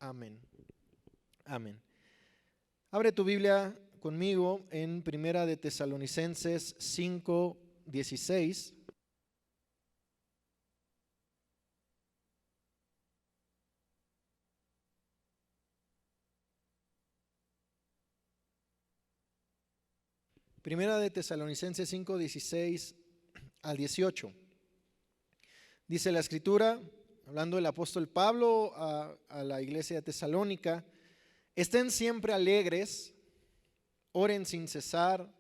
Amén. Amén. Abre tu Biblia conmigo en Primera de Tesalonicenses 5:16. Primera de Tesalonicenses 5:16 al 18. Dice la Escritura, hablando del apóstol Pablo a la iglesia de Tesalónica: estén siempre alegres, oren sin cesar,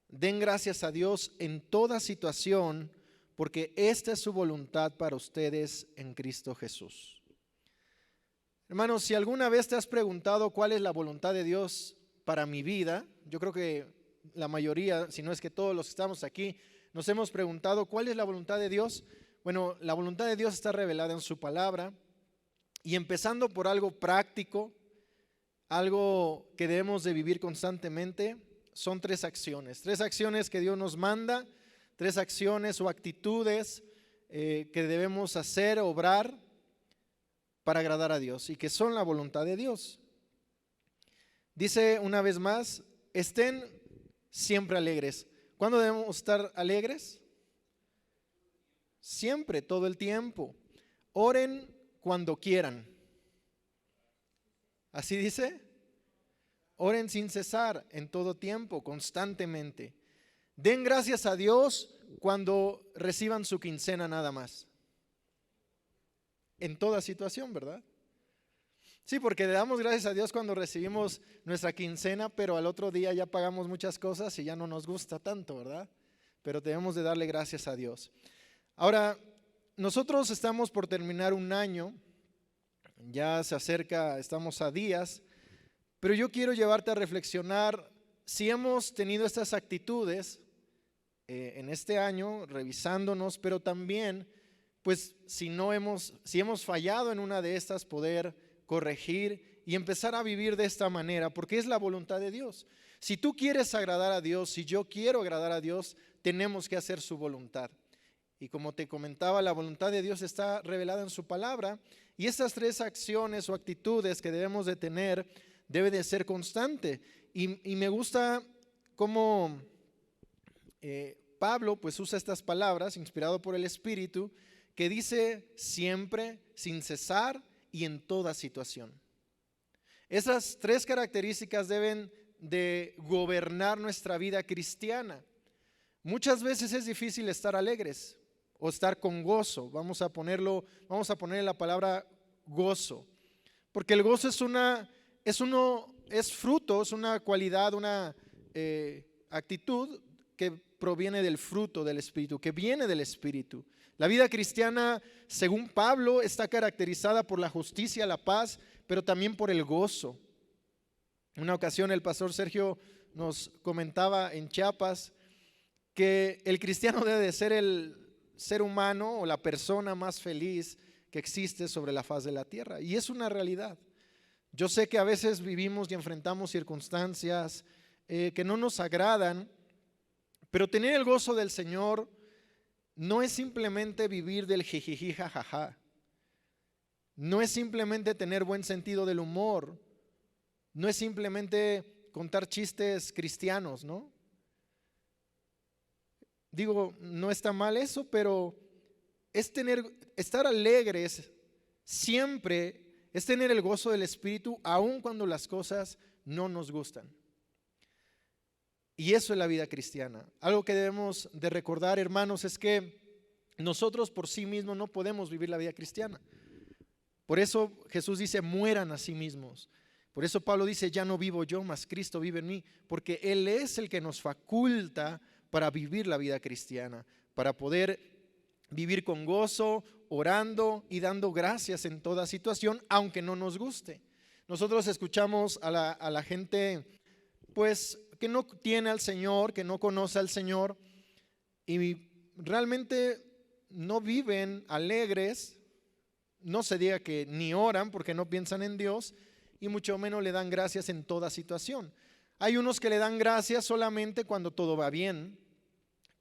den gracias a Dios en toda situación, porque esta es su voluntad para ustedes en Cristo Jesús. Hermanos, si alguna vez te has preguntado cuál es la voluntad de Dios para mi vida, yo creo que la mayoría, si no es que todos los que estamos aquí, nos hemos preguntado cuál es la voluntad de Dios. Bueno, la voluntad de Dios está revelada en su palabra, y empezando por algo práctico, algo que debemos de vivir constantemente, son tres acciones que Dios nos manda, tres acciones o actitudes que debemos hacer, obrar para agradar a Dios y que son la voluntad de Dios. Dice una vez más: estén siempre alegres. ¿Cuándo debemos estar alegres? Siempre, todo el tiempo. Oren cuando quieran. Así dice. Oren sin cesar, en todo tiempo, constantemente. Den gracias a Dios cuando reciban su quincena nada más. En toda situación, ¿verdad? Sí, porque le damos gracias a Dios cuando recibimos nuestra quincena, pero al otro día ya pagamos muchas cosas y ya no nos gusta tanto, ¿verdad? Pero debemos de darle gracias a Dios. Ahora, nosotros estamos por terminar un año, ya se acerca, estamos a días, pero yo quiero llevarte a reflexionar si hemos tenido estas actitudes en este año, revisándonos, pero también, pues, si hemos fallado en una de estas, poder corregir y empezar a vivir de esta manera, porque es la voluntad de Dios. Si tú quieres agradar a Dios, si yo quiero agradar a Dios, tenemos que hacer su voluntad. Y como te comentaba, la voluntad de Dios está revelada en su palabra, y estas tres acciones o actitudes que debemos de tener debe de ser constante. Y me gusta cómo Pablo pues usa estas palabras, inspirado por el Espíritu, que dice siempre, sin cesar y en toda situación. Esas tres características deben de gobernar nuestra vida cristiana. Muchas veces es difícil estar alegres o estar con gozo. Vamos a ponerle la palabra gozo, porque el gozo es fruto, es una cualidad, una actitud que proviene del fruto del Espíritu, que viene del Espíritu. La vida cristiana, según Pablo, está caracterizada por la justicia, la paz, pero también por el gozo. Una ocasión el pastor Sergio nos comentaba en Chiapas que el cristiano debe de ser el ser humano o la persona más feliz que existe sobre la faz de la tierra, y es una realidad. Yo sé que a veces vivimos y enfrentamos circunstancias que no nos agradan, pero tener el gozo del Señor no es simplemente vivir del jijiji jajaja, no es simplemente tener buen sentido del humor, no es simplemente contar chistes cristianos, ¿no? Digo, no está mal eso, pero estar alegres siempre, es tener el gozo del Espíritu aun cuando las cosas no nos gustan. Y eso es la vida cristiana. Algo que debemos de recordar, hermanos, es que nosotros por sí mismos no podemos vivir la vida cristiana. Por eso Jesús dice: mueran a sí mismos. Por eso Pablo dice: ya no vivo yo, mas Cristo vive en mí, porque Él es el que nos faculta para vivir la vida cristiana, para poder vivir con gozo, orando y dando gracias en toda situación, aunque no nos guste. Nosotros escuchamos a la gente pues que no tiene al Señor, que no conoce al Señor, y realmente no viven alegres, no se diga que ni oran porque no piensan en Dios, y mucho menos le dan gracias en toda situación. Hay unos que le dan gracias solamente cuando todo va bien,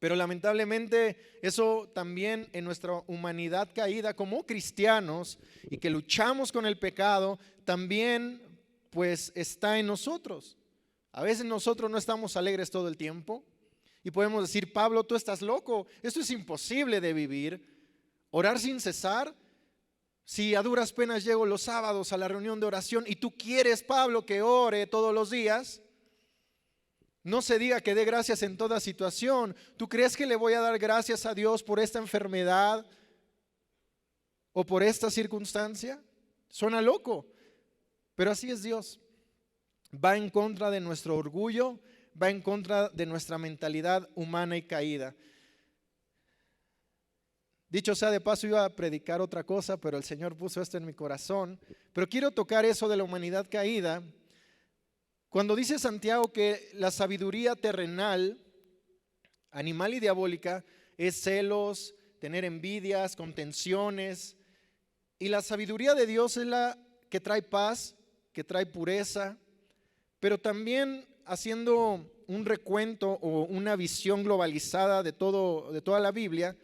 Pero lamentablemente eso también en nuestra humanidad caída como cristianos y que luchamos con el pecado, también pues está en nosotros. A veces nosotros no estamos alegres todo el tiempo y podemos decir: Pablo, tú estás loco, esto es imposible de vivir. Orar sin cesar. Si a duras penas llego los sábados a la reunión de oración y tú quieres, Pablo, que ore todos los días, no se diga que dé gracias en toda situación. ¿Tú crees que le voy a dar gracias a Dios por esta enfermedad o por esta circunstancia? Suena loco, pero así es Dios. Va en contra de nuestro orgullo, va en contra de nuestra mentalidad humana y caída. Dicho sea de paso, iba a predicar otra cosa, pero el Señor puso esto en mi corazón. Pero quiero tocar eso de la humanidad caída. Cuando dice Santiago que la sabiduría terrenal, animal y diabólica, es celos, tener envidias, contenciones, y la sabiduría de Dios es la que trae paz, que trae pureza, pero también haciendo un recuento o una visión globalizada de toda la Biblia,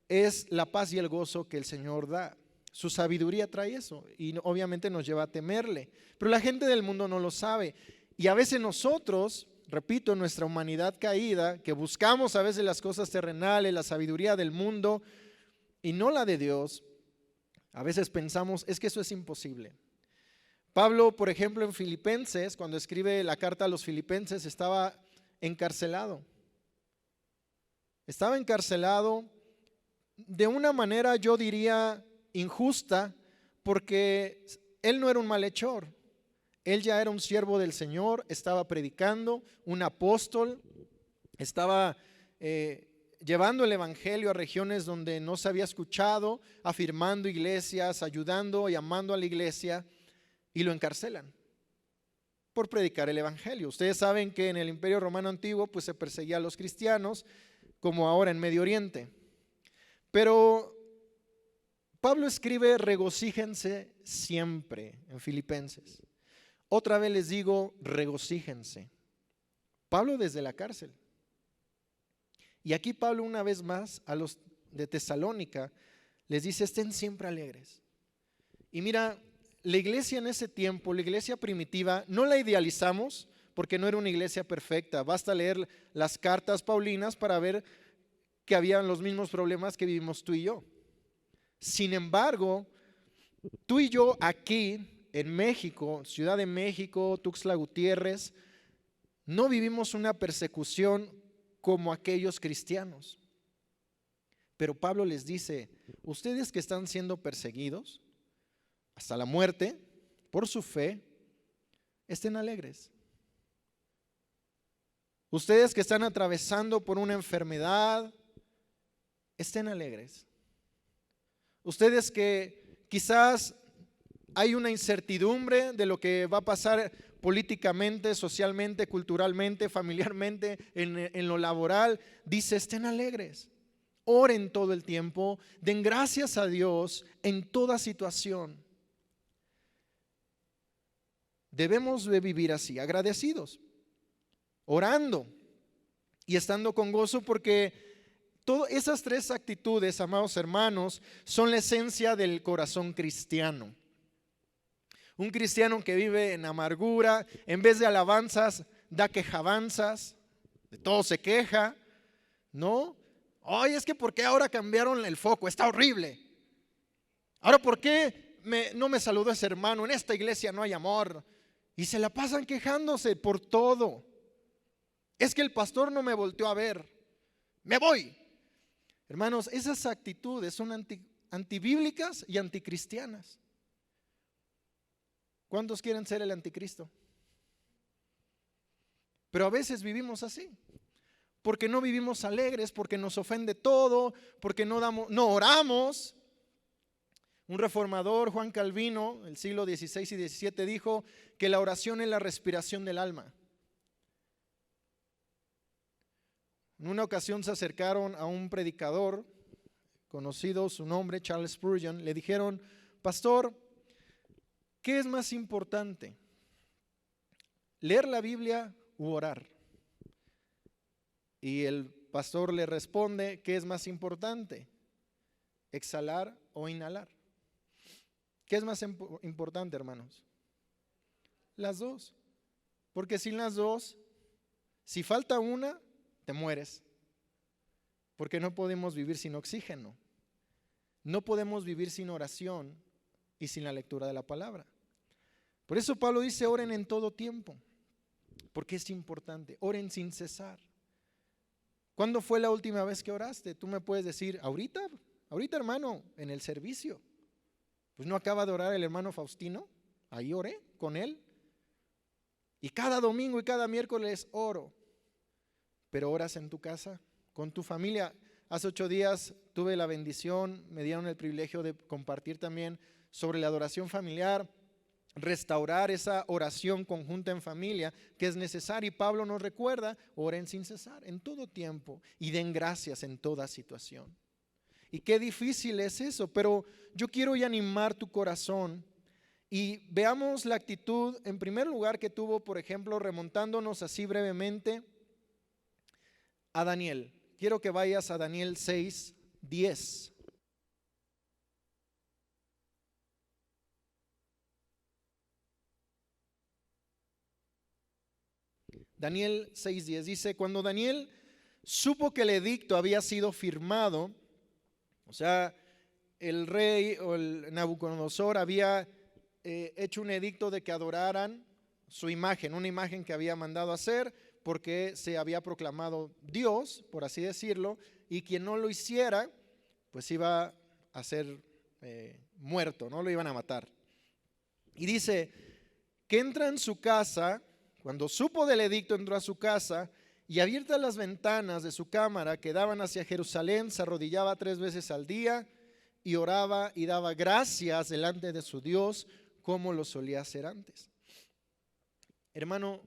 es la paz y el gozo que el Señor da. Su sabiduría trae eso y obviamente nos lleva a temerle, pero la gente del mundo no lo sabe. Y a veces nosotros, repito, en nuestra humanidad caída, que buscamos a veces las cosas terrenales, la sabiduría del mundo y no la de Dios, a veces pensamos: es que eso es imposible. Pablo, por ejemplo, en Filipenses, cuando escribe la carta a los Filipenses, estaba encarcelado. Estaba encarcelado de una manera, yo diría, injusta, porque él no era un malhechor. Él ya era un siervo del Señor, estaba predicando, un apóstol, estaba llevando el evangelio a regiones donde no se había escuchado, afirmando iglesias, ayudando y amando a la iglesia, y lo encarcelan por predicar el evangelio. Ustedes saben que en el Imperio Romano Antiguo pues se perseguía a los cristianos, como ahora en Medio Oriente. Pero Pablo escribe: regocíjense siempre, en Filipenses. Otra vez les digo, regocíjense. Pablo desde la cárcel. Y aquí Pablo una vez más a los de Tesalónica les dice: estén siempre alegres. Y mira, la iglesia en ese tiempo, la iglesia primitiva, no la idealizamos porque no era una iglesia perfecta. Basta leer las cartas paulinas para ver que habían los mismos problemas que vivimos tú y yo. Sin embargo, tú y yo aquí en México, Ciudad de México, Tuxtla Gutiérrez, no vivimos una persecución como aquellos cristianos. Pero Pablo les dice: ustedes que están siendo perseguidos hasta la muerte por su fe, estén alegres. Ustedes que están atravesando por una enfermedad, estén alegres. Ustedes que quizás hay una incertidumbre de lo que va a pasar políticamente, socialmente, culturalmente, familiarmente, en lo laboral, dice: estén alegres, oren todo el tiempo, den gracias a Dios en toda situación. Debemos de vivir así, agradecidos, orando y estando con gozo, porque todas esas tres actitudes, amados hermanos, son la esencia del corazón cristiano. Un cristiano que vive en amargura, en vez de alabanzas, da quejabanzas, de todo se queja, ¿no? Ay, es que ¿por qué ahora cambiaron el foco? Está horrible. Ahora, ¿por qué no me saludó ese hermano? En esta iglesia no hay amor. Y se la pasan quejándose por todo. Es que el pastor no me volteó a ver. Me voy. Hermanos, esas actitudes son antibíblicas y anticristianas. ¿Cuántos quieren ser el anticristo? Pero a veces vivimos así, porque no vivimos alegres, porque nos ofende todo, porque no oramos. Un reformador, Juan Calvino, del siglo XVI y XVII, dijo que la oración es la respiración del alma. En una ocasión se acercaron a un predicador conocido, su nombre, Charles Spurgeon. Le dijeron: pastor, ¿qué es más importante? ¿Leer la Biblia u orar? Y el pastor le responde, ¿qué es más importante? ¿Exhalar o inhalar? ¿Qué es más importante, hermanos? Las dos. Porque sin las dos, si falta una, te mueres. Porque no podemos vivir sin oxígeno. No podemos vivir sin oración y sin la lectura de la palabra. Por eso Pablo dice, oren en todo tiempo. Porque es importante, oren sin cesar. ¿Cuándo fue la última vez que oraste? Tú me puedes decir, ahorita hermano, en el servicio. Pues no acaba de orar el hermano Faustino, ahí oré con él. Y cada domingo y cada miércoles oro. Pero oras en tu casa, con tu familia. Hace 8 días tuve la bendición, me dieron el privilegio de compartir también sobre la adoración familiar, restaurar esa oración conjunta en familia que es necesaria. Y Pablo nos recuerda, oren sin cesar, en todo tiempo, y den gracias en toda situación. Y qué difícil es eso, pero yo quiero hoy animar tu corazón y veamos la actitud en primer lugar que tuvo, por ejemplo, remontándonos así brevemente a Daniel. Quiero que vayas a Daniel 6:10. Daniel 6:10 dice, cuando Daniel supo que el edicto había sido firmado, o sea, el rey o el Nabucodonosor había hecho un edicto de que adoraran su imagen, una imagen que había mandado hacer porque se había proclamado Dios, por así decirlo, y quien no lo hiciera, pues iba a ser muerto, no lo iban a matar. Y dice que entra en su casa, cuando supo del edicto entró a su casa y abiertas las ventanas de su cámara que daban hacia Jerusalén, se arrodillaba 3 veces al día y oraba y daba gracias delante de su Dios como lo solía hacer antes. Hermano,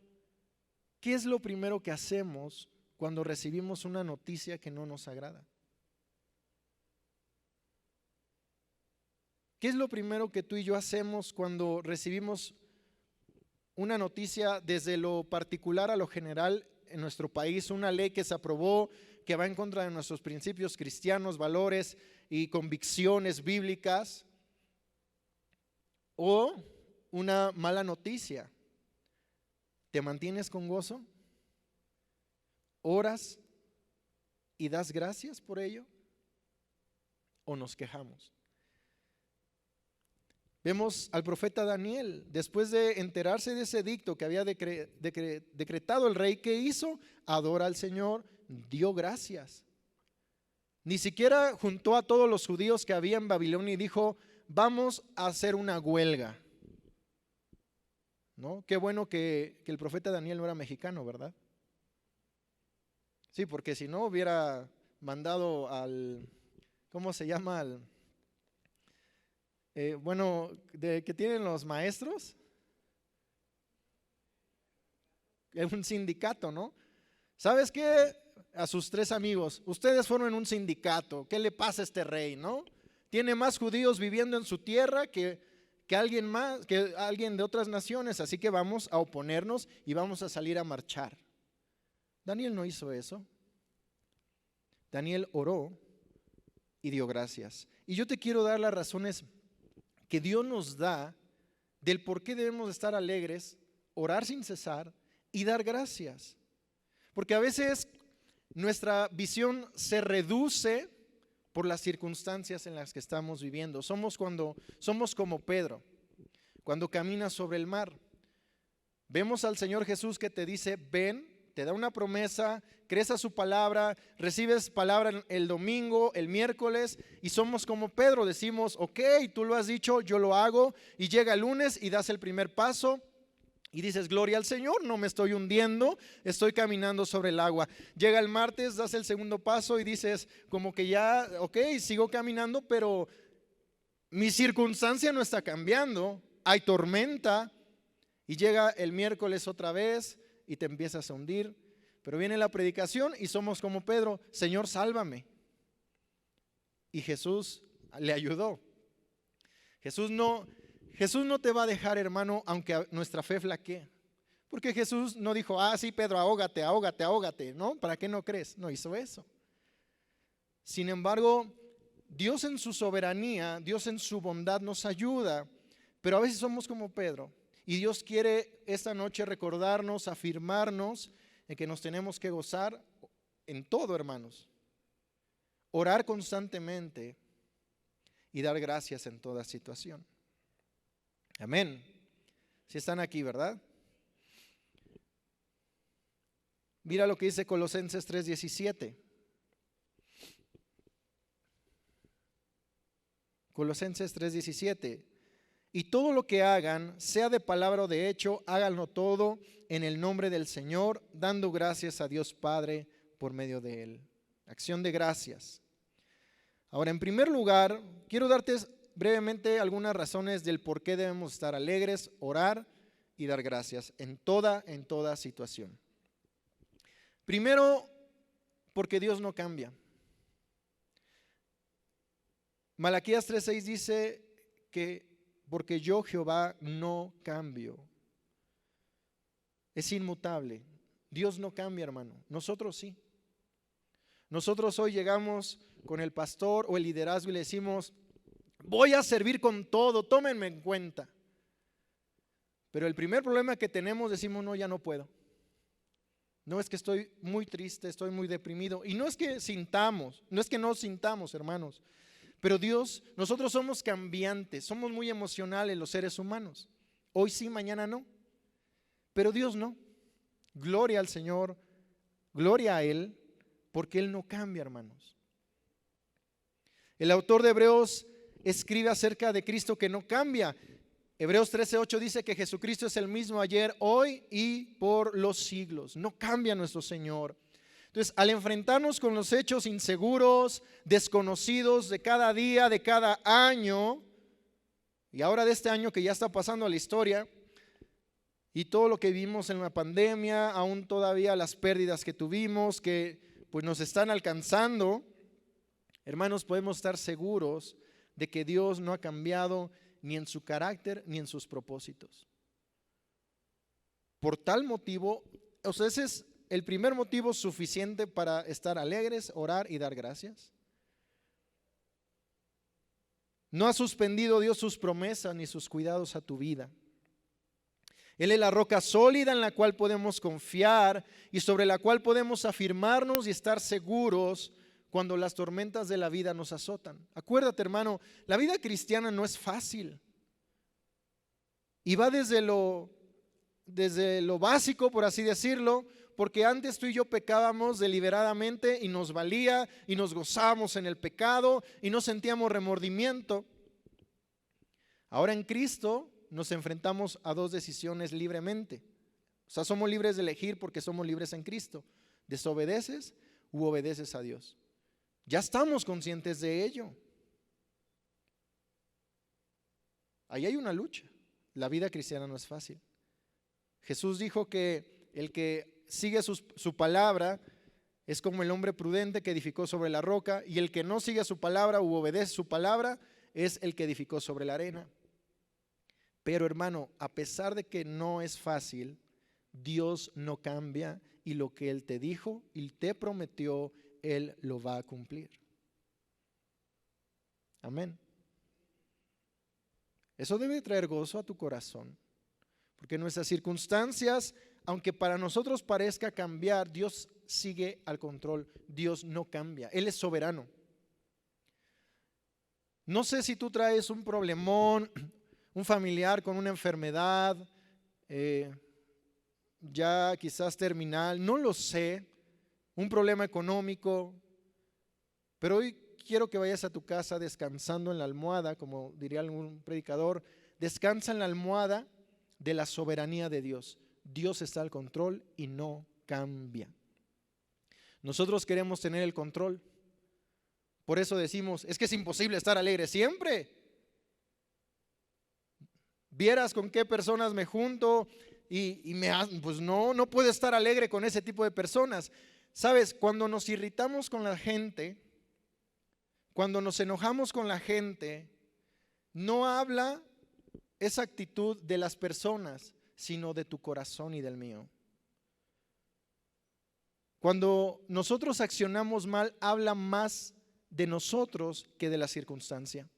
¿qué es lo primero que hacemos cuando recibimos una noticia que no nos agrada? ¿Qué es lo primero que tú y yo hacemos cuando recibimos una noticia desde lo particular a lo general en nuestro país, una ley que se aprobó, que va en contra de nuestros principios cristianos, valores y convicciones bíblicas, o una mala noticia? ¿Te mantienes con gozo? ¿Oras y das gracias por ello? ¿O nos quejamos? Vemos al profeta Daniel, después de enterarse de ese edicto que había decretado el rey, ¿qué hizo? Adora al Señor, dio gracias. Ni siquiera juntó a todos los judíos que había en Babilonia y dijo, vamos a hacer una huelga. ¿No? Qué bueno que el profeta Daniel no era mexicano, ¿verdad? Sí, porque si no hubiera mandado al, ¿cómo se llama? Que tienen los maestros, es un sindicato, ¿no? ¿Sabes qué? A sus 3 amigos, ustedes fueron en un sindicato, ¿qué le pasa a este rey, no? Tiene más judíos viviendo en su tierra que alguien más, que alguien de otras naciones, así que vamos a oponernos y vamos a salir a marchar. Daniel no hizo eso. Daniel oró y dio gracias. Y yo te quiero dar las razones que Dios nos da del por qué debemos estar alegres, orar sin cesar y dar gracias. Porque a veces nuestra visión se reduce por las circunstancias en las que estamos viviendo. Somos como Pedro, cuando camina sobre el mar. Vemos al Señor Jesús que te dice, ven, te da una promesa, crees a su palabra, recibes palabra el domingo, el miércoles, y somos como Pedro, decimos, ok, tú lo has dicho, yo lo hago, y llega el lunes y das el primer paso, y dices, gloria al Señor, no me estoy hundiendo, estoy caminando sobre el agua. Llega el martes, das el segundo paso y dices, como que ya, ok, sigo caminando, pero mi circunstancia no está cambiando, hay tormenta, y llega el miércoles otra vez, y te empiezas a hundir, pero viene la predicación y somos como Pedro, Señor, sálvame. Y Jesús le ayudó. Jesús no te va a dejar, hermano, aunque nuestra fe flaquee, Porque Jesús no dijo, ah, sí, Pedro, ahógate, ahógate, ahógate, ¿no? ¿Para qué no crees? No hizo eso. Sin embargo, Dios en su soberanía, Dios en su bondad nos ayuda, pero a veces somos como Pedro. Y Dios quiere esta noche recordarnos, afirmarnos en que nos tenemos que gozar en todo, hermanos. Orar constantemente y dar gracias en toda situación. Amén. Si están aquí, ¿verdad? Mira lo que dice Colosenses 3:17. Colosenses 3:17. Y todo lo que hagan, sea de palabra o de hecho, háganlo todo en el nombre del Señor, dando gracias a Dios Padre por medio de Él. Acción de gracias. Ahora, en primer lugar, quiero darte brevemente algunas razones del por qué debemos estar alegres, orar y dar gracias en toda situación. Primero, porque Dios no cambia. Malaquías 3:6 dice que porque yo, Jehová, no cambio. Es inmutable. Dios no cambia, hermano. Nosotros sí. Nosotros hoy llegamos con el pastor o el liderazgo y le decimos, voy a servir con todo, tómenme en cuenta. Pero el primer problema que tenemos, decimos, no, ya no puedo. No, es que estoy muy triste, estoy muy deprimido. Y no es que sintamos, no es que no sintamos, hermanos. Pero Dios, nosotros somos cambiantes, somos muy emocionales los seres humanos. Hoy sí, mañana no. Pero Dios no. Gloria al Señor, gloria a Él, porque Él no cambia, hermanos. El autor de Hebreos escribe acerca de Cristo que no cambia. Hebreos 13:8 dice que Jesucristo es el mismo ayer, hoy y por los siglos. No cambia nuestro Señor. Entonces, al enfrentarnos con los hechos inseguros, desconocidos de cada día, de cada año, y ahora de este año que ya está pasando a la historia, y todo lo que vimos en la pandemia, aún todavía las pérdidas que tuvimos, que pues nos están alcanzando, hermanos, podemos estar seguros de que Dios no ha cambiado ni en su carácter ni en sus propósitos. Por tal motivo, o sea, ese es el primer motivo suficiente para estar alegres, orar y dar gracias. No ha suspendido Dios sus promesas ni sus cuidados a tu vida. Él es la roca sólida en la cual podemos confiar y sobre la cual podemos afirmarnos y estar seguros cuando las tormentas de la vida nos azotan. Acuérdate, hermano, la vida cristiana no es fácil. Y va desde lo básico, por así decirlo, porque antes tú y yo pecábamos deliberadamente y nos valía y nos gozábamos en el pecado y no sentíamos remordimiento. Ahora en Cristo nos enfrentamos a dos decisiones libremente. O sea, somos libres de elegir porque somos libres en Cristo. ¿Desobedeces u obedeces a Dios? Ya estamos conscientes de ello. Ahí hay una lucha. La vida cristiana no es fácil. Jesús dijo que el que sigue su palabra es como el hombre prudente que edificó sobre la roca, y el que no sigue su palabra u obedece su palabra es el que edificó sobre la arena. Pero hermano, a pesar de que no es fácil, Dios no cambia y lo que Él te dijo y te prometió, Él lo va a cumplir. Amén. Eso debe traer gozo a tu corazón, porque nuestras circunstancias, aunque para nosotros parezca cambiar, Dios sigue al control. Dios no cambia, Él es soberano. No sé si tú traes un problemón, un familiar con una enfermedad, ya quizás terminal, no lo sé, un problema económico, pero hoy quiero que vayas a tu casa descansando en la almohada, como diría algún predicador, descansa en la almohada de la soberanía de Dios. Dios está al control y no cambia. Nosotros queremos tener el control, por eso decimos, es que es imposible estar alegre siempre. Vieras con qué personas me junto pues no puedo estar alegre con ese tipo de personas. Sabes, cuando nos irritamos con la gente, cuando nos enojamos con la gente, no habla esa actitud de las personas, sino de tu corazón y del mío. Cuando nosotros accionamos mal, habla más de nosotros que de la circunstancia.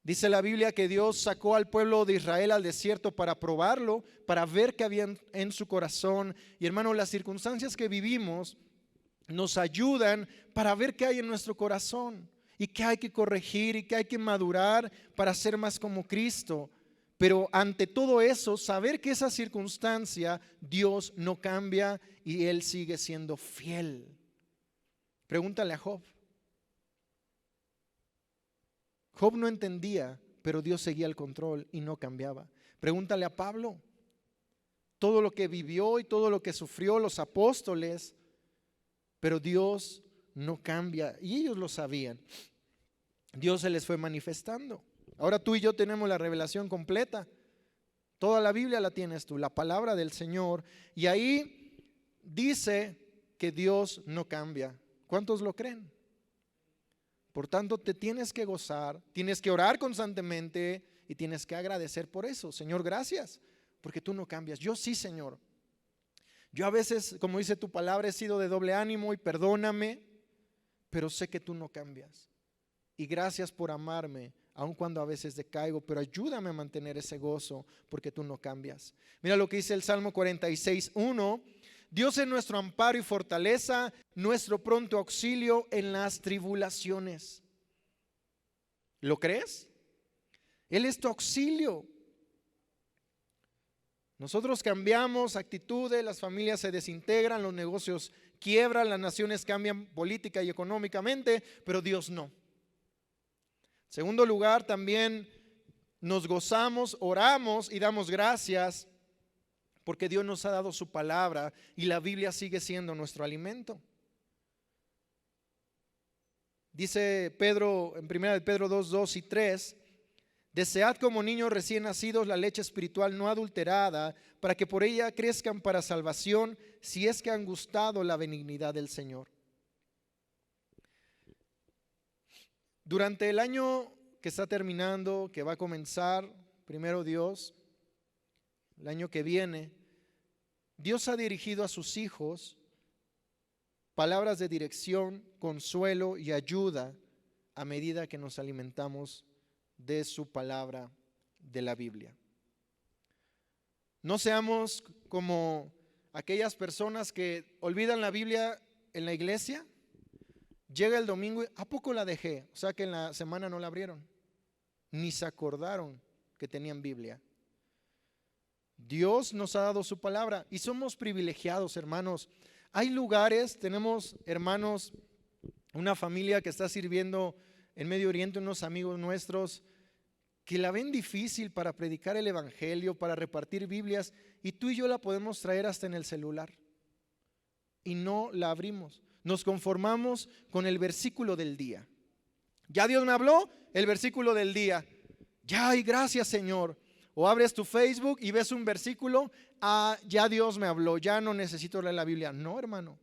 Dice la Biblia que Dios sacó al pueblo de Israel al desierto para probarlo, para ver qué había en su corazón. Y hermano, las circunstancias que vivimos nos ayudan para ver qué hay en nuestro corazón y qué hay que corregir y qué hay que madurar para ser más como Cristo. Pero ante todo eso, saber que esa circunstancia Dios no cambia y Él sigue siendo fiel. Pregúntale a Job. Job no entendía, pero Dios seguía el control y no cambiaba. Pregúntale a Pablo. Todo lo que vivió y todo lo que sufrió los apóstoles, pero Dios no cambia y ellos lo sabían. Dios se les fue manifestando. Ahora tú y yo tenemos la revelación completa. Toda la Biblia la tienes tú, la palabra del Señor. Y ahí dice que Dios no cambia. ¿Cuántos lo creen? Por tanto, te tienes que gozar, tienes que orar constantemente y tienes que agradecer por eso. Señor, gracias, porque tú no cambias. Yo sí, Señor. Yo a veces, como dice tu palabra, he sido de doble ánimo y perdóname, pero sé que tú no cambias. Y gracias por amarme, aun cuando a veces decaigo, pero ayúdame a mantener ese gozo, porque tú no cambias. Mira lo que dice el Salmo 46:1. Dios es nuestro amparo y fortaleza, nuestro pronto auxilio en las tribulaciones. ¿Lo crees? Él es tu auxilio. Nosotros cambiamos actitudes, las familias se desintegran, los negocios quiebran, las naciones cambian política y económicamente, pero Dios no. En segundo lugar, también nos gozamos, oramos y damos gracias porque Dios nos ha dado su palabra y la Biblia sigue siendo nuestro alimento. Dice Pedro en 1 Pedro 2, 2 y 3, desead como niños recién nacidos la leche espiritual no adulterada, para que por ella crezcan para salvación, si es que han gustado la benignidad del Señor. Durante el año que está terminando, que va a comenzar, primero Dios, el año que viene, Dios ha dirigido a sus hijos palabras de dirección, consuelo y ayuda a medida que nos alimentamos de su palabra, de la Biblia. No seamos como aquellas personas que olvidan la Biblia en la iglesia, llega el domingo y ¿a poco la dejé? O sea que en la semana no la abrieron, ni se acordaron que tenían Biblia. Dios nos ha dado su palabra y somos privilegiados, hermanos. Hay lugares, tenemos hermanos, una familia que está sirviendo en Medio Oriente, unos amigos nuestros que la ven difícil para predicar el evangelio, para repartir Biblias, y tú y yo la podemos traer hasta en el celular y no la abrimos. Nos conformamos con el versículo del día. Ya Dios me habló, el versículo del día. Ya, y gracias, Señor. O abres tu Facebook y ves un versículo, ya Dios me habló, ya no necesito leer la Biblia. No, hermano.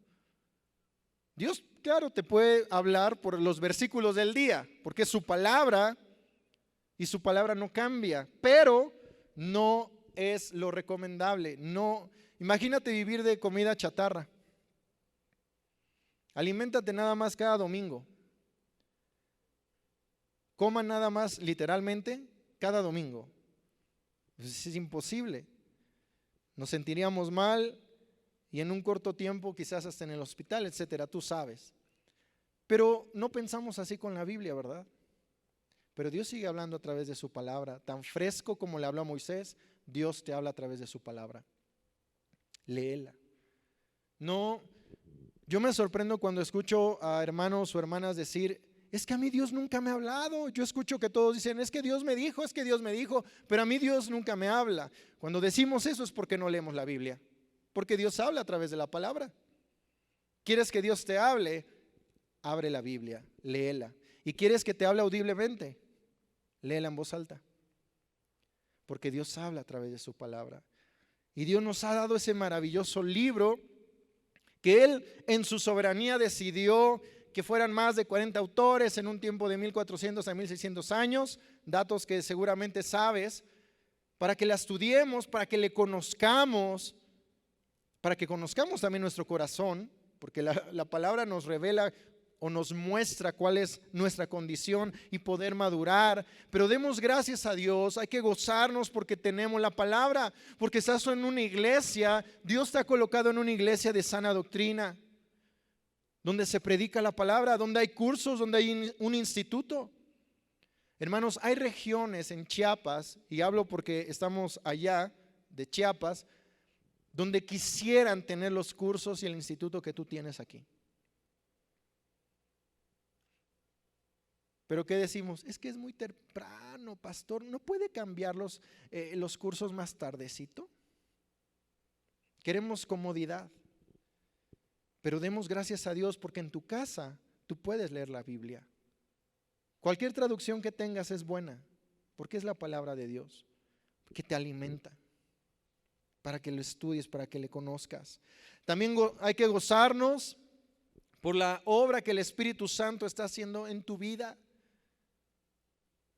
Dios, claro, te puede hablar por los versículos del día, porque es su palabra y su palabra no cambia, pero no es lo recomendable. No, imagínate vivir de comida chatarra. Aliméntate nada más cada domingo. Coma nada más literalmente cada domingo. Pues es imposible. Nos sentiríamos mal y en un corto tiempo quizás hasta en el hospital, etcétera, tú sabes. Pero no pensamos así con la Biblia, ¿verdad? Pero Dios sigue hablando a través de su palabra. Tan fresco como le habló a Moisés, Dios te habla a través de su palabra. Léela. No, yo me sorprendo cuando escucho a hermanos o hermanas decir, es que a mí Dios nunca me ha hablado. Yo escucho que todos dicen, es que Dios me dijo, es que Dios me dijo, pero a mí Dios nunca me habla. Cuando decimos eso es porque no leemos la Biblia, porque Dios habla a través de la palabra. ¿Quieres que Dios te hable? Abre la Biblia, léela. ¿Y quieres que te hable audiblemente? Léela en voz alta, porque Dios habla a través de su palabra. Y Dios nos ha dado ese maravilloso libro que Él en su soberanía decidió que fueran más de 40 autores en un tiempo de 1400 a 1600 años, datos que seguramente sabes, para que la estudiemos, para que le conozcamos, para que conozcamos también nuestro corazón, porque la palabra nos revela o nos muestra cuál es nuestra condición y poder madurar. Pero demos gracias a Dios, hay que gozarnos porque tenemos la palabra, porque estás en una iglesia, Dios te ha colocado en una iglesia de sana doctrina, donde se predica la palabra, donde hay cursos, donde hay un instituto. Hermanos, hay regiones en Chiapas, y hablo porque estamos allá de Chiapas, donde quisieran tener los cursos y el instituto que tú tienes aquí. Pero ¿qué decimos? Es que es muy temprano, pastor, ¿no puede cambiar los cursos más tardecito? Queremos comodidad, pero demos gracias a Dios porque en tu casa tú puedes leer la Biblia. Cualquier traducción que tengas es buena, porque es la palabra de Dios, que te alimenta, para que lo estudies, para que le conozcas. También hay que gozarnos por la obra que el Espíritu Santo está haciendo en tu vida.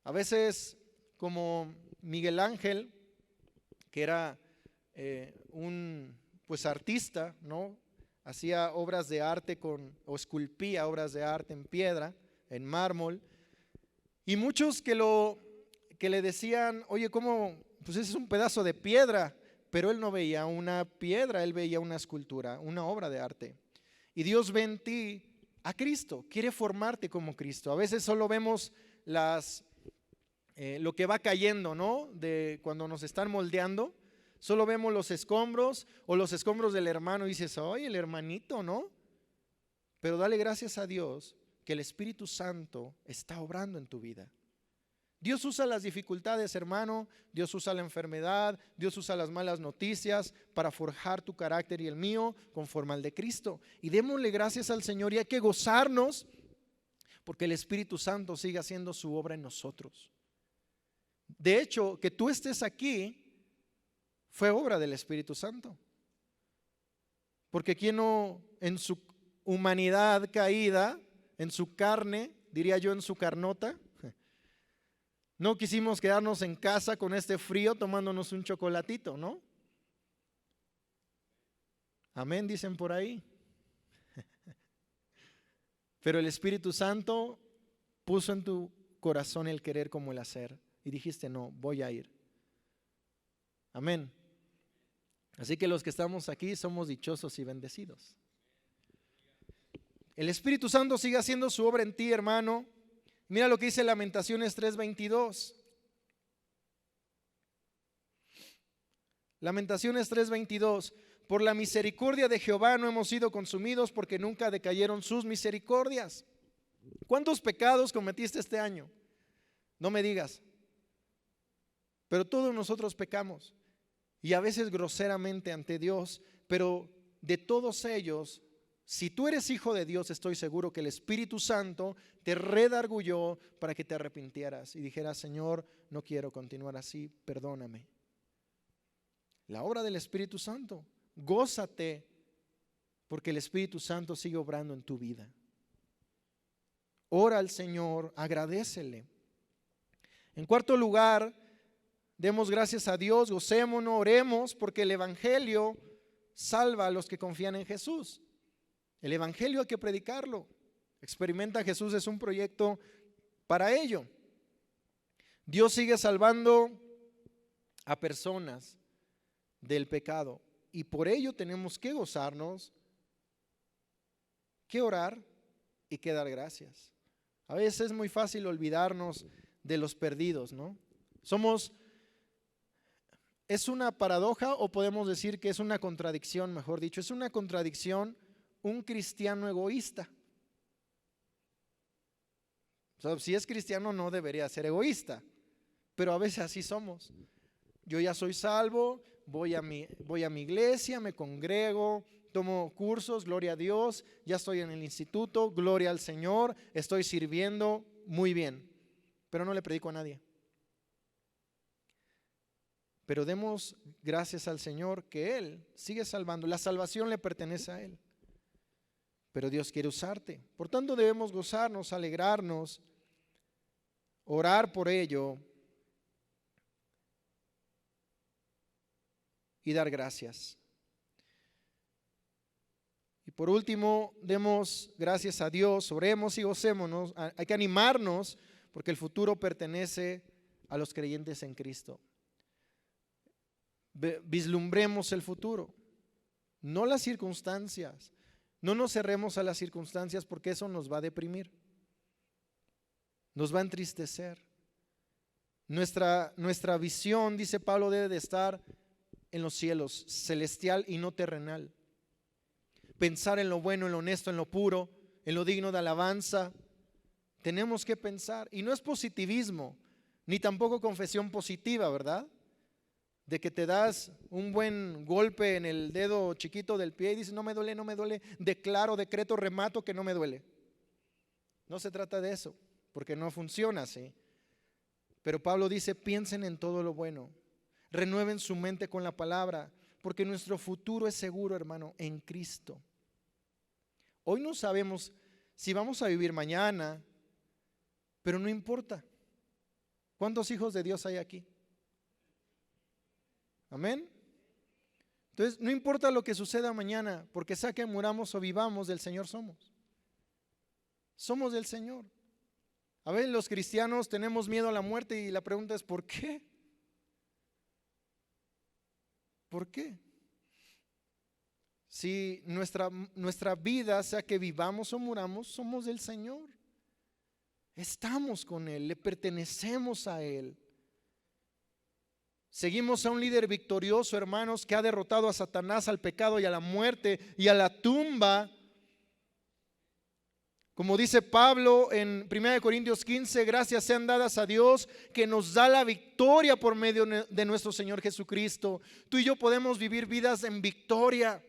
A veces, como Miguel Ángel, que era un artista, ¿no? Hacía obras de arte o esculpía obras de arte en piedra, en mármol, y muchos que le decían, oye, ¿cómo? Pues ese es un pedazo de piedra, pero él no veía una piedra, él veía una escultura, una obra de arte. Y Dios ve en ti a Cristo, quiere formarte como Cristo. A veces solo vemos lo que va cayendo, ¿no? De cuando nos están moldeando, solo vemos los escombros o los escombros del hermano y dices, oye, el hermanito, ¿no? Pero dale gracias a Dios que el Espíritu Santo está obrando en tu vida. Dios usa las dificultades, hermano, Dios usa la enfermedad, Dios usa las malas noticias para forjar tu carácter y el mío conforme al de Cristo. Y démosle gracias al Señor y hay que gozarnos porque el Espíritu Santo sigue haciendo su obra en nosotros. De hecho, que tú estés aquí fue obra del Espíritu Santo. Porque quien no en su humanidad caída, en su carne, diría yo en su carnota, no quisimos quedarnos en casa con este frío tomándonos un chocolatito, ¿no? Amén, dicen por ahí. Pero el Espíritu Santo puso en tu corazón el querer como el hacer. Y dijiste, no, voy a ir. Amén. Así que los que estamos aquí somos dichosos y bendecidos. El Espíritu Santo sigue haciendo su obra en ti, hermano. Mira lo que dice Lamentaciones 3:22. Lamentaciones 3:22. Por la misericordia de Jehová no hemos sido consumidos porque nunca decayeron sus misericordias. ¿Cuántos pecados cometiste este año? No me digas. Pero todos nosotros pecamos y a veces groseramente ante Dios, pero de todos ellos, si tú eres hijo de Dios, estoy seguro que el Espíritu Santo te redarguyó para que te arrepintieras y dijeras, Señor, no quiero continuar así, perdóname. La obra del Espíritu Santo, gózate porque el Espíritu Santo sigue obrando en tu vida. Ora al Señor, agradécele. En cuarto lugar, demos gracias a Dios, gocémonos, oremos porque el Evangelio salva a los que confían en Jesús. El Evangelio hay que predicarlo. Experimenta Jesús es un proyecto para ello. Dios sigue salvando a personas del pecado y por ello tenemos que gozarnos, que orar y que dar gracias. A veces es muy fácil olvidarnos de los perdidos, ¿no? Es una paradoja o podemos decir que es una contradicción, mejor dicho, es una contradicción un cristiano egoísta. O sea, si es cristiano no debería ser egoísta, pero a veces así somos. Yo ya soy salvo, voy a mi iglesia, me congrego, tomo cursos, gloria a Dios, ya estoy en el instituto, gloria al Señor, estoy sirviendo muy bien, pero no le predico a nadie. Pero demos gracias al Señor que Él sigue salvando, la salvación le pertenece a Él. Pero Dios quiere usarte. Por tanto debemos gozarnos, alegrarnos, orar por ello y dar gracias. Y por último, demos gracias a Dios, oremos y gocémonos. Hay que animarnos porque el futuro pertenece a los creyentes en Cristo. Vislumbremos el futuro, no las circunstancias. No nos cerremos a las circunstancias porque eso nos va a deprimir, nos va a entristecer. Nuestra visión, dice Pablo, debe de estar en los cielos, celestial y no terrenal. Pensar en lo bueno, en lo honesto, en lo puro, en lo digno de alabanza. Tenemos que pensar, y no es positivismo, ni tampoco confesión positiva, ¿verdad? De que te das un buen golpe en el dedo chiquito del pie y dices, no me duele, no me duele, declaro, decreto, remato que no me duele. No se trata de eso, porque no funciona así. Pero Pablo dice, piensen en todo lo bueno, renueven su mente con la palabra, porque nuestro futuro es seguro, hermano, en Cristo. Hoy no sabemos si vamos a vivir mañana, pero no importa. ¿Cuántos hijos de Dios hay aquí? Amén. Entonces, no importa lo que suceda mañana, porque sea que muramos o vivamos, del Señor somos. Somos del Señor. A ver, los cristianos tenemos miedo a la muerte y la pregunta es ¿por qué? ¿Por qué? Si nuestra vida, sea que vivamos o muramos, somos del Señor. Estamos con Él, le pertenecemos a Él. Seguimos a un líder victorioso, hermanos, que ha derrotado a Satanás, al pecado y a la muerte y a la tumba. Como dice Pablo en 1 Corintios 15, gracias sean dadas a Dios que nos da la victoria por medio de nuestro Señor Jesucristo. Tú y yo podemos vivir vidas en victoria.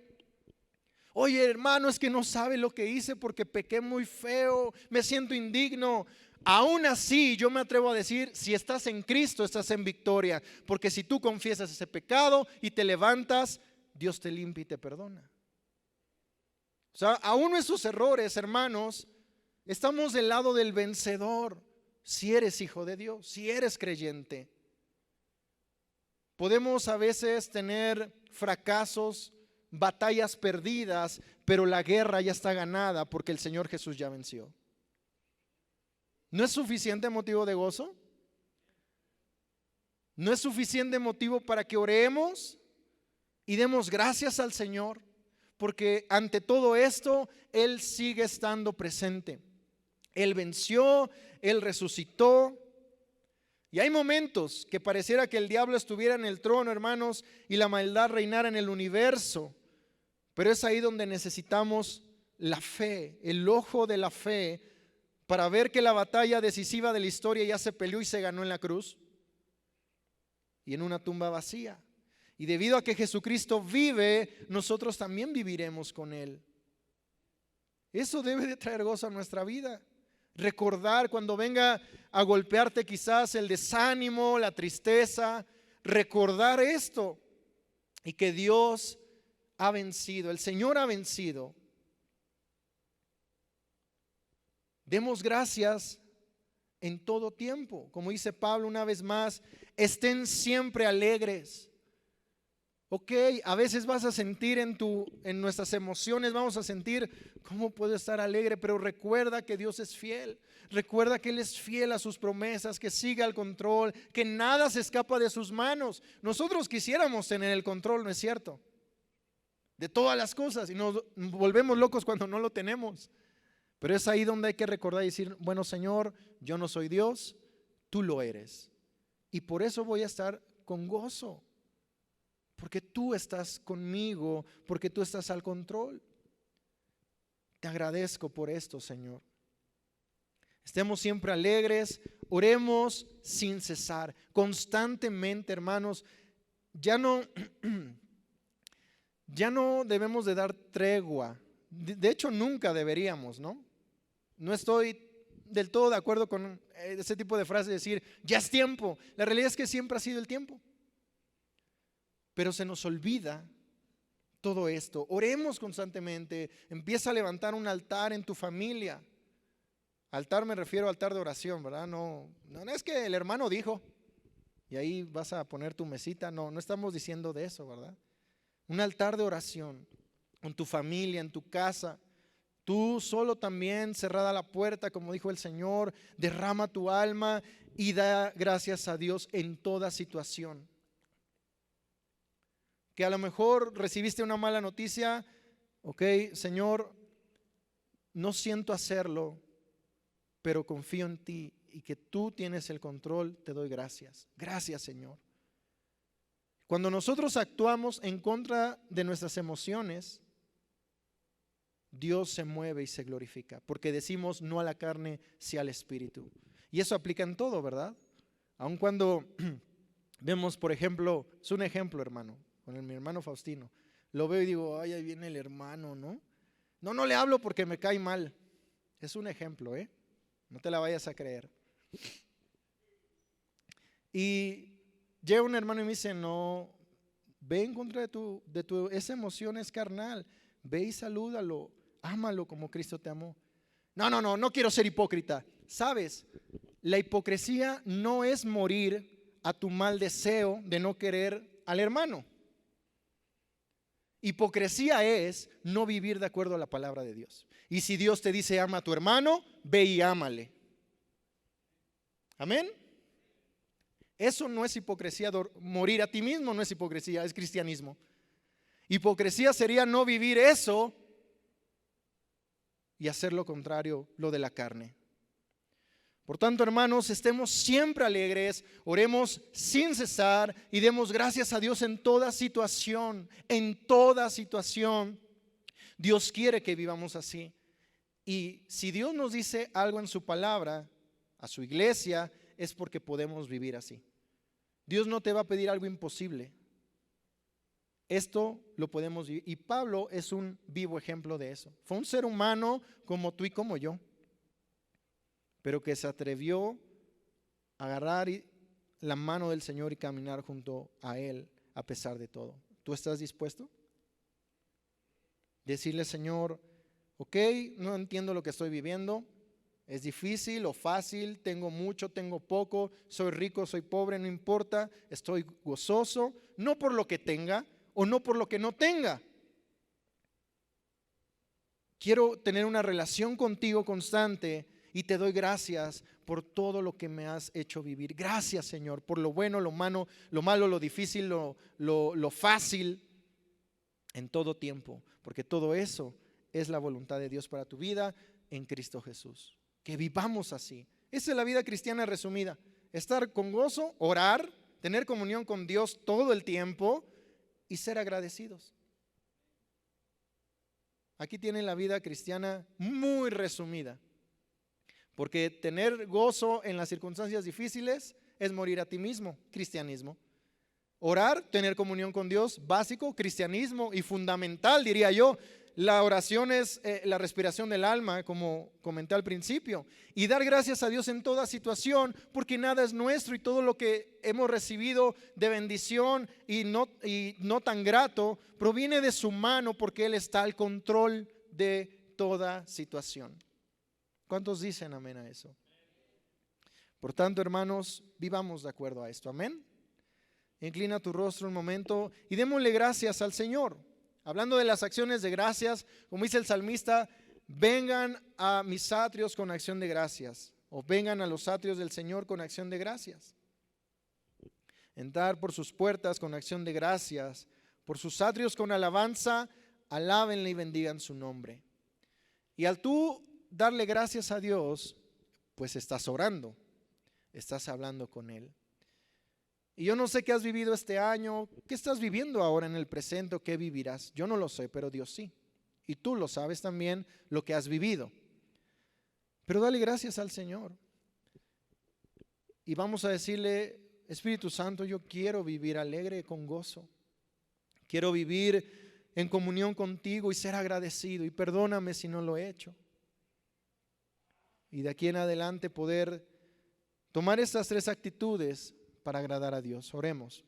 Oye, hermano, es que no sabe lo que hice porque pequé muy feo, me siento indigno. Aún así, yo me atrevo a decir, si estás en Cristo, estás en victoria. Porque si tú confiesas ese pecado y te levantas, Dios te limpia y te perdona. O sea, aún nuestros errores, hermanos, estamos del lado del vencedor. Si eres hijo de Dios, si eres creyente. Podemos a veces tener fracasos, batallas perdidas, pero la guerra ya está ganada porque el Señor Jesús ya venció. ¿No es suficiente motivo de gozo? ¿No es suficiente motivo para que oremos y demos gracias al Señor? Porque ante todo esto, Él sigue estando presente. Él venció, Él resucitó. Y hay momentos que pareciera que el diablo estuviera en el trono, hermanos, y la maldad reinara en el universo. Pero es ahí donde necesitamos la fe, el ojo de la fe, para ver que la batalla decisiva de la historia ya se peleó y se ganó en la cruz y en una tumba vacía. Y debido a que Jesucristo vive, nosotros también viviremos con Él. Eso debe de traer gozo a nuestra vida. Recordar cuando venga a golpearte quizás el desánimo, la tristeza, recordar esto y que Dios ha vencido, el Señor ha vencido. Demos gracias en todo tiempo, como dice Pablo una vez más, estén siempre alegres. Ok, a veces vas a sentir en nuestras emociones, vamos a sentir cómo puedo estar alegre, pero recuerda que Dios es fiel, recuerda que Él es fiel a sus promesas, que sigue al control, que nada se escapa de sus manos. Nosotros quisiéramos tener el control, ¿no es cierto? De todas las cosas y nos volvemos locos cuando no lo tenemos. Pero es ahí donde hay que recordar y decir, bueno Señor, yo no soy Dios, tú lo eres. Y por eso voy a estar con gozo. Porque tú estás conmigo, porque tú estás al control. Te agradezco por esto, Señor. Estemos siempre alegres, oremos sin cesar, constantemente, hermanos. Ya no debemos de dar tregua. De hecho, nunca deberíamos, ¿no? No estoy del todo de acuerdo con ese tipo de frase de decir, ya es tiempo. La realidad es que siempre ha sido el tiempo. Pero se nos olvida todo esto. Oremos constantemente. Empieza a levantar un altar en tu familia. Altar me refiero a altar de oración, ¿verdad? No es que el hermano dijo. y ahí vas a poner tu mesita. No, no estamos diciendo de eso, ¿verdad? Un altar de oración con tu familia, en tu casa. Tú solo también, cerrada la puerta, como dijo el Señor, derrama tu alma y da gracias a Dios en toda situación. Que a lo mejor recibiste una mala noticia, ok, Señor, no siento hacerlo, pero confío en ti y que tú tienes el control, te doy gracias. Gracias, Señor. Cuando nosotros actuamos en contra de nuestras emociones, Dios se mueve y se glorifica, porque decimos no a la carne, sí al Espíritu. Y eso aplica en todo, ¿verdad? Aun cuando vemos, por ejemplo, es un ejemplo, hermano, con mi hermano Faustino. Lo veo y digo, ay, ahí viene el hermano, ¿no? No le hablo porque me cae mal. Es un ejemplo, ¿eh? No te la vayas a creer. Y llega un hermano y me dice, no, ve en contra de tu esa emoción es carnal. Ve y salúdalo, ámalo como Cristo te amó. No quiero ser hipócrita. ¿Sabes? La hipocresía no es morir a tu mal deseo de no querer al hermano. Hipocresía es no vivir de acuerdo a la palabra de Dios. Y si Dios te dice ama a tu hermano, ve y ámale. Amén. Eso no es hipocresía, morir a ti mismo no es hipocresía, es cristianismo. Hipocresía sería no vivir eso y hacer lo contrario, lo de la carne. Por tanto, hermanos, estemos siempre alegres, oremos sin cesar y demos gracias a Dios en toda situación, en toda situación. Dios quiere que vivamos así. Y si Dios nos dice algo en su palabra, a su iglesia, es porque podemos vivir así. Dios no te va a pedir algo imposible. Esto lo podemos vivir. Y Pablo es un vivo ejemplo de eso. Fue un ser humano como tú y como yo, pero que se atrevió a agarrar la mano del Señor y caminar junto a Él a pesar de todo. ¿Tú estás dispuesto? Decirle, Señor, ok, no entiendo lo que estoy viviendo, es difícil o fácil, tengo mucho, tengo poco, soy rico, soy pobre, no importa, estoy gozoso, no por lo que tenga o no por lo que no tenga. Quiero tener una relación contigo constante y te doy gracias por todo lo que me has hecho vivir. Gracias, Señor, por lo bueno, lo malo, lo difícil, lo fácil, en todo tiempo, porque todo eso es la voluntad de Dios para tu vida en Cristo Jesús. Que vivamos así. Esa es la vida cristiana resumida. Estar con gozo, orar, tener comunión con Dios todo el tiempo y ser agradecidos. Aquí tienen la vida cristiana muy resumida. Porque tener gozo en las circunstancias difíciles es morir a ti mismo, cristianismo. Orar, tener comunión con Dios, básico, cristianismo y fundamental, diría yo. La oración es la respiración del alma, como comenté al principio. Y dar gracias a Dios en toda situación, porque nada es nuestro y todo lo que hemos recibido de bendición y no tan grato, proviene de su mano porque Él está al control de toda situación. ¿Cuántos dicen amén a eso? Por tanto, hermanos, vivamos de acuerdo a esto. Amén. Inclina tu rostro un momento y démosle gracias al Señor. Hablando de las acciones de gracias, como dice el salmista, vengan a mis atrios con acción de gracias, o vengan a los atrios del Señor con acción de gracias. Entrar por sus puertas con acción de gracias, por sus atrios con alabanza, alábenle y bendigan su nombre. Y al tú darle gracias a Dios, pues estás orando, estás hablando con Él. Y yo no sé qué has vivido este año, qué estás viviendo ahora en el presente, o qué vivirás. Yo no lo sé, pero Dios sí. Y tú lo sabes también lo que has vivido. Pero dale gracias al Señor. Y vamos a decirle, Espíritu Santo, yo quiero vivir alegre con gozo. Quiero vivir en comunión contigo y ser agradecido. Y perdóname si no lo he hecho. Y de aquí en adelante poder tomar estas tres actitudes para agradar a Dios. Oremos.